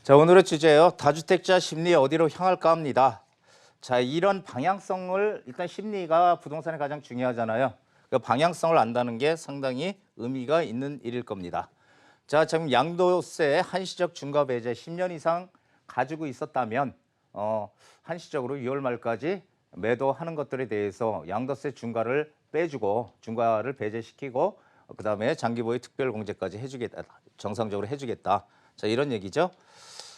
자, 오늘의 주제요. 다주택자 심리 어디로 향할까 합니다. 자, 이런 방향성을 일단 심리가 부동산에 가장 중요하잖아요. 그 방향성을 안다는 게 상당히 의미가 있는 일일 겁니다. 자, 지금 양도세 한시적 중과 배제 10년 이상 가지고 있었다면 한시적으로 6월 말까지 매도하는 것들에 대해서 양도세 중과를 빼주고 중과를 배제시키고 그다음에 장기보유 특별공제까지 해주겠다. 정상적으로 해주겠다. 자, 이런 얘기죠.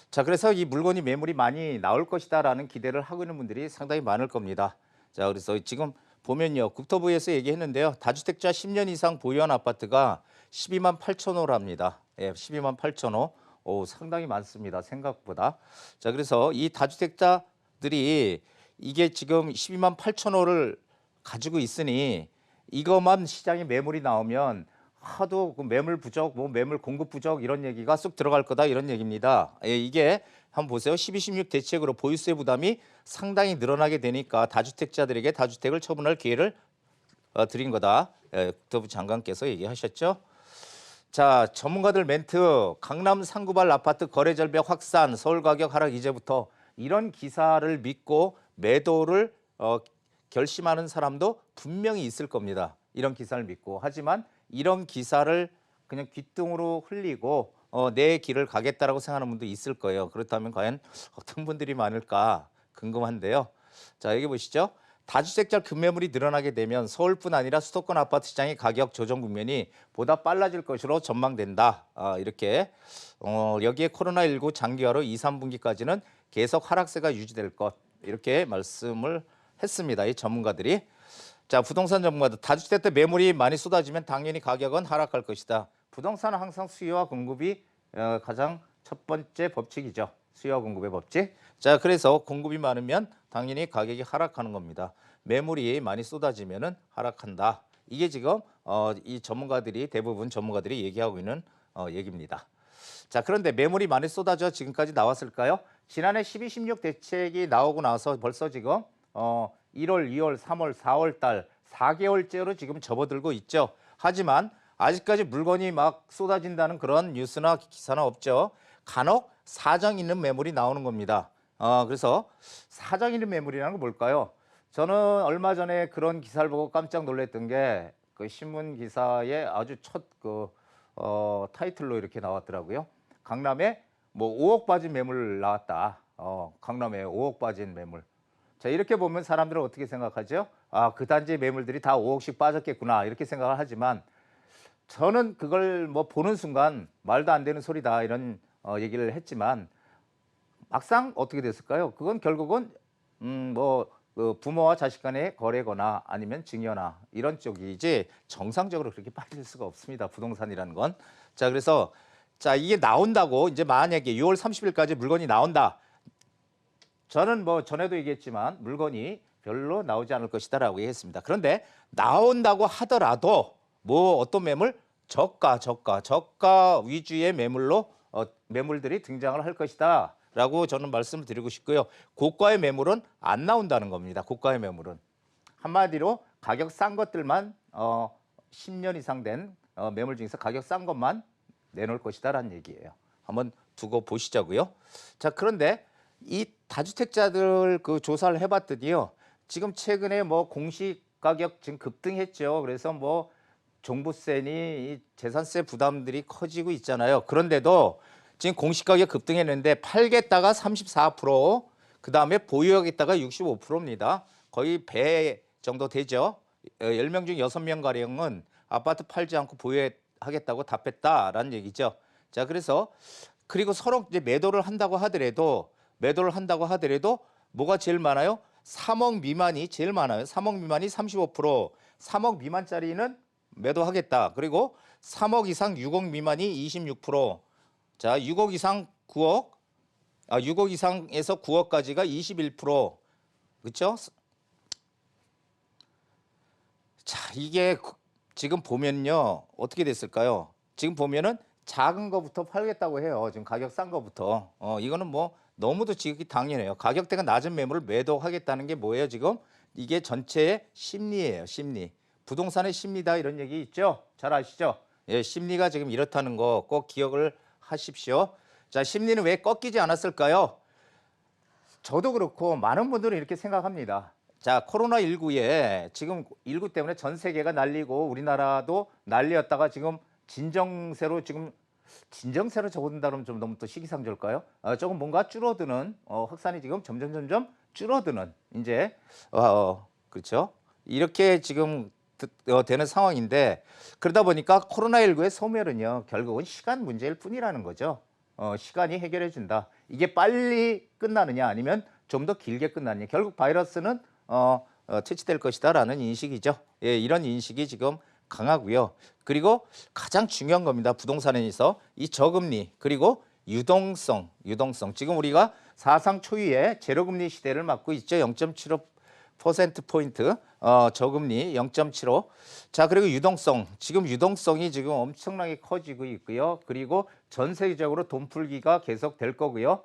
자, 그래서 이 물건이 매물이 많이 나올 것이다라는 기대를 하고 있는 분들이 상당히 많을 겁니다. 자, 그래서 지금 보면요. 국토부에서 얘기했는데요. 다주택자 10년 이상 보유한 아파트가 12만 8천 호랍니다. 예, 12만 8천 호. 오, 상당히 많습니다. 생각보다. 자, 그래서 이 다주택자들이 이게 지금 12만 8천 호를 가지고 있으니 이것만 시장에 매물이 나오면 하도 그 매물 부족, 뭐 매물 공급 부족 이런 얘기가 쑥 들어갈 거다 이런 얘기입니다. 예, 이게 한번 보세요. 12, 16 대책으로 보유세 부담이 상당히 늘어나게 되니까 다주택자들에게 다주택을 처분할 기회를 드린 거다. 예, 국토부 장관께서 얘기하셨죠. 자, 전문가들 멘트. 강남 상구발 아파트 거래 절벽 확산, 서울 가격 하락 이제부터 이런 기사를 믿고 매도를 결심하는 사람도 분명히 있을 겁니다. 이런 기사를 믿고. 하지만 이런 기사를 그냥 귓등으로 흘리고 내 길을 가겠다라고 생각하는 분도 있을 거예요. 그렇다면 과연 어떤 분들이 많을까 궁금한데요. 자, 여기 보시죠. 다주택자 급매물이 늘어나게 되면 서울뿐 아니라 수도권 아파트 시장의 가격 조정 국면이 보다 빨라질 것으로 전망된다. 이렇게 여기에 코로나19 장기화로 2, 3분기까지는 계속 하락세가 유지될 것 이렇게 말씀을 했습니다. 이 전문가들이. 자, 부동산 전문가들 다주택 때 매물이 많이 쏟아지면 당연히 가격은 하락할 것이다. 부동산은 항상 수요와 공급이 가장 첫 번째 법칙이죠. 수요와 공급의 법칙. 자, 그래서 공급이 많으면 당연히 가격이 하락하는 겁니다. 매물이 많이 쏟아지면은 하락한다. 이게 지금 이 전문가들이 대부분 전문가들이 얘기하고 있는 얘기입니다. 자, 그런데 매물이 많이 쏟아져 지금까지 나왔을까요? 지난해 12, 16 대책이 나오고 나서 벌써 지금 1월, 2월, 3월, 4월 달 4개월째로 지금 접어들고 있죠. 하지만 아직까지 물건이 막 쏟아진다는 그런 뉴스나 기사는 없죠. 간혹 사정 있는 매물이 나오는 겁니다. 그래서 사정 있는 매물이라는 건 뭘까요? 저는 얼마 전에 그런 기사를 보고 깜짝 놀랐던 게 그 신문 기사에 아주 첫 타이틀로 이렇게 나왔더라고요. 강남에 뭐 5억 빠진 매물 나왔다. 강남에 5억 빠진 매물. 자, 이렇게 보면 사람들은 어떻게 생각하죠? 그 단지 매물들이 다 5억씩 빠졌겠구나 이렇게 생각을 하지만 저는 그걸 뭐 보는 순간 말도 안 되는 소리다 이런 얘기를 했지만 막상 어떻게 됐을까요? 그건 결국은 그 부모와 자식 간의 거래거나 아니면 증여나 이런 쪽이지 정상적으로 그렇게 빠질 수가 없습니다. 부동산이라는 건. 자, 그래서 자, 이게 나온다고 이제 만약에 6월 30일까지 물건이 나온다. 저는 뭐 전에도 얘기했지만 물건이 별로 나오지 않을 것이다라고 얘기했습니다. 그런데 나온다고 하더라도 뭐 어떤 매물? 저가 위주의 매물로 매물들이 등장을 할 것이다 라고 저는 말씀을 드리고 싶고요. 고가의 매물은 안 나온다는 겁니다. 고가의 매물은. 한마디로 가격 싼 것들만 10년 이상 된 매물 중에서 가격 싼 것만 내놓을 것이다라는 얘기예요. 한번 두고 보시자고요. 자, 그런데 이 다주택자들 그 조사를 해봤더니요. 지금 최근에 뭐 공시 가격 지금 급등했죠. 그래서 뭐 종부세니 재산세 부담들이 커지고 있잖아요. 그런데도 지금 공시가격 급등했는데 팔겠다가 34%, 그다음에 보유하겠다가 65%입니다. 거의 배 정도 되죠. 10명 중 6명가량은 아파트 팔지 않고 보유하겠다고 답했다라는 얘기죠. 자, 그리고 서로 이제 매도를 한다고 하더라도 뭐가 제일 많아요? 3억 미만이 제일 많아요. 3억 미만이 35%, 3억 미만짜리는 매도하겠다. 그리고 3억 이상 6억 미만이 26%. 자, 6억 이상 9억, 6억 이상에서 9억까지가 21%. 그렇죠? 자, 이게 지금 보면요. 어떻게 됐을까요? 지금 보면은 작은 거부터 팔겠다고 해요. 지금 가격 싼 거부터. 이거는 뭐 너무도 지극히 당연해요. 가격대가 낮은 매물을 매도하겠다는 게 뭐예요, 지금? 이게 전체의 심리예요, 심리. 부동산의 심리다 이런 얘기 있죠? 잘 아시죠? 예, 심리가 지금 이렇다는 거 꼭 기억을 하십시오. 자, 심리는 왜 꺾이지 않았을까요? 저도 그렇고 많은 분들은 이렇게 생각합니다. 자, 코로나19에 지금 19 때문에 전 세계가 난리고 우리나라도 난리였다가 지금 진정세로 지금 진정세로 접어든다 그러면 좀 너무 또 시기상조일까요? 조금 뭔가 줄어드는 확산이 지금 점점 줄어드는 이제 그렇죠? 이렇게 지금 되는 상황인데 그러다 보니까 코로나19의 소멸은요 결국은 시간 문제일 뿐이라는 거죠. 시간이 해결해 준다. 이게 빨리 끝나느냐 아니면 좀 더 길게 끝나느냐. 결국 바이러스는 퇴치될 것이다라는 인식이죠. 예, 이런 인식이 지금 강하고요. 그리고 가장 중요한 겁니다. 부동산에서 이 저금리 그리고 유동성. 지금 우리가 사상 초유의 제로금리 시대를 맞고 있죠. 0.75%포인트 저금리 0.75. 자, 그리고 유동성. 지금 유동성이 지금 엄청나게 커지고 있고요. 그리고 전 세계적으로 돈 풀기가 계속 될 거고요.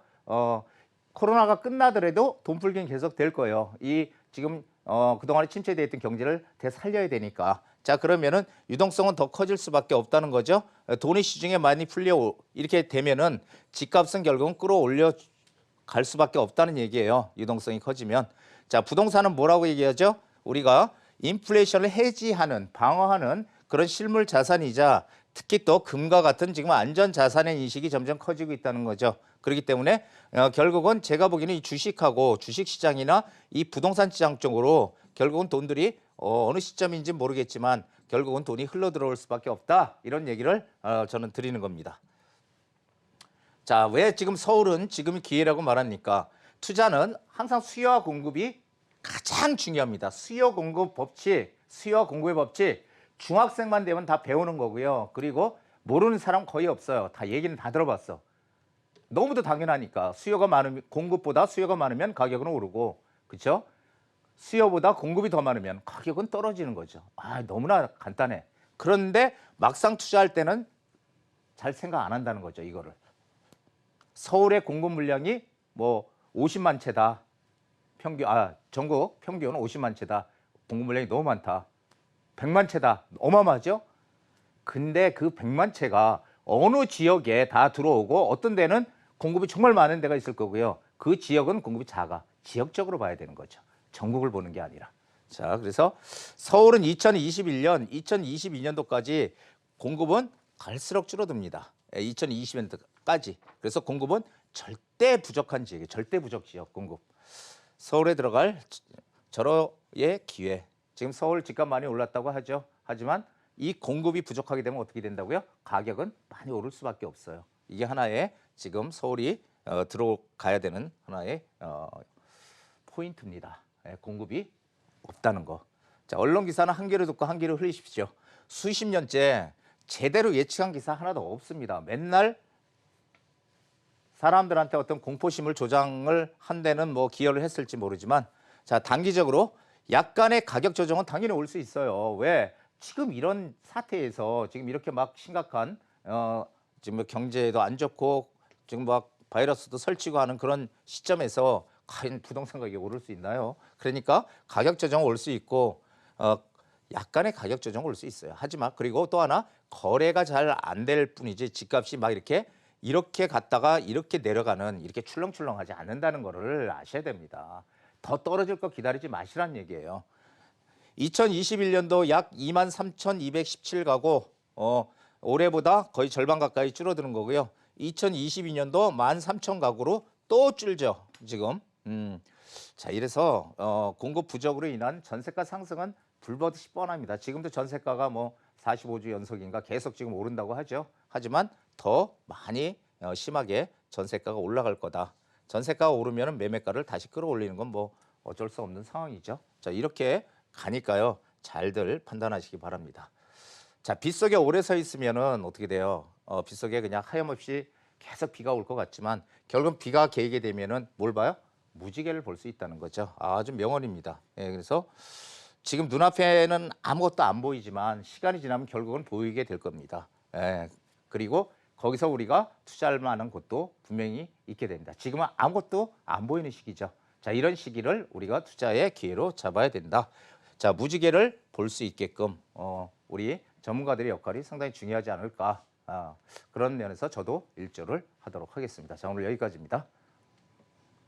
코로나가 끝나더라도 돈 풀기는 계속 될 거예요. 이 지금 그동안에 침체되어 있던 경제를 되살려야 되니까. 자, 그러면은 유동성은 더 커질 수밖에 없다는 거죠. 돈이 시중에 많이 풀려 이렇게 되면은 집값은 결국은 끌어올려 갈 수밖에 없다는 얘기예요. 유동성이 커지면. 자, 부동산은 뭐라고 얘기하죠? 우리가 인플레이션을 해지하는, 방어하는 그런 실물 자산이자 특히 또 금과 같은 지금 안전 자산의 인식이 점점 커지고 있다는 거죠. 그렇기 때문에 결국은 제가 보기에는 이 주식하고 주식시장이나 이 부동산 시장 쪽으로 결국은 돈들이 어느 시점인지 모르겠지만 결국은 돈이 흘러 들어올 수밖에 없다. 이런 얘기를 저는 드리는 겁니다. 자, 왜 지금 서울은 지금이 기회라고 말합니까? 투자는 항상 수요와 공급이 가장 중요합니다. 수요 공급 법칙, 수요와 공급의 법칙 중학생만 되면 다 배우는 거고요. 그리고 모르는 사람 거의 없어요. 다 얘기는 다 들어봤어. 너무도 당연하니까 수요가 많으면 공급보다 수요가 많으면 가격은 오르고 그렇죠? 수요보다 공급이 더 많으면 가격은 떨어지는 거죠. 너무나 간단해. 그런데 막상 투자할 때는 잘 생각 안 한다는 거죠. 이거를. 서울의 공급 물량이 뭐 50만 채다. 전국 평균 50만 채다. 공급 물량이 너무 많다. 100만 채다. 어마어마하죠? 근데 그 100만 채가 어느 지역에 다 들어오고 어떤 데는 공급이 정말 많은 데가 있을 거고요. 그 지역은 공급이 작아. 지역적으로 봐야 되는 거죠. 전국을 보는 게 아니라. 자, 그래서 서울은 2022년도까지 공급은 갈수록 줄어듭니다. 2020년도까지. 그래서 공급은 절대 부족한 지역이에요. 절대 부족 지역 공급. 서울에 들어갈 절호의 기회. 지금 서울 집값 많이 올랐다고 하죠. 하지만 이 공급이 부족하게 되면 어떻게 된다고요? 가격은 많이 오를 수밖에 없어요. 이게 하나의 지금 서울이 들어가야 되는 하나의 포인트입니다. 공급이 없다는 거. 자, 언론 기사는 한 귀로 듣고 한 귀로 흘리십시오. 수십 년째 제대로 예측한 기사 하나도 없습니다. 맨날 사람들한테 어떤 공포심을 조장을 한 데는 뭐 기여를 했을지 모르지만 자, 단기적으로 약간의 가격 조정은 당연히 올 수 있어요. 왜? 지금 이런 사태에서 지금 이렇게 막 심각한 지금 뭐 경제도 안 좋고 지금 막 바이러스도 설치고 하는 그런 시점에서 과연 부동산 가격이 오를 수 있나요? 그러니까 가격 조정 올 수 있고 약간의 가격 조정 올 수 있어요. 하지만 그리고 또 하나 거래가 잘 안 될 뿐이지 집값이 막 이렇게 갔다가 이렇게 내려가는 이렇게 출렁출렁하지 않는다는 거를 아셔야 됩니다. 더 떨어질 거 기다리지 마시란 얘기예요. 2021년도 약 23,217가구 올해보다 거의 절반 가까이 줄어드는 거고요. 2022년도 13,000가구로 또 줄죠. 지금. 자, 이래서 공급 부족으로 인한 전세가 상승은 불보듯이 뻔합니다. 지금도 전세가가 뭐 45주 연속인가 계속 지금 오른다고 하죠. 하지만 더 많이 심하게 전세가가 올라갈 거다. 전세가가 오르면 매매가를 다시 끌어올리는 건 뭐 어쩔 수 없는 상황이죠. 자, 이렇게 가니까요. 잘들 판단하시기 바랍니다. 자, 빗속에 오래 서 있으면은 어떻게 돼요? 빗속에 그냥 하염없이 계속 비가 올 것 같지만 결국 비가 개게 되면은 뭘 봐요? 무지개를 볼 수 있다는 거죠. 아주 명언입니다. 예, 그래서 지금 눈앞에는 아무것도 안 보이지만 시간이 지나면 결국은 보이게 될 겁니다. 예, 그리고 거기서 우리가 투자할 만한 곳도 분명히 있게 됩니다. 지금은 아무것도 안 보이는 시기죠. 자, 이런 시기를 우리가 투자의 기회로 잡아야 된다. 자, 무지개를 볼 수 있게끔 우리 전문가들의 역할이 상당히 중요하지 않을까 그런 면에서 저도 일조를 하도록 하겠습니다. 자, 오늘 여기까지입니다.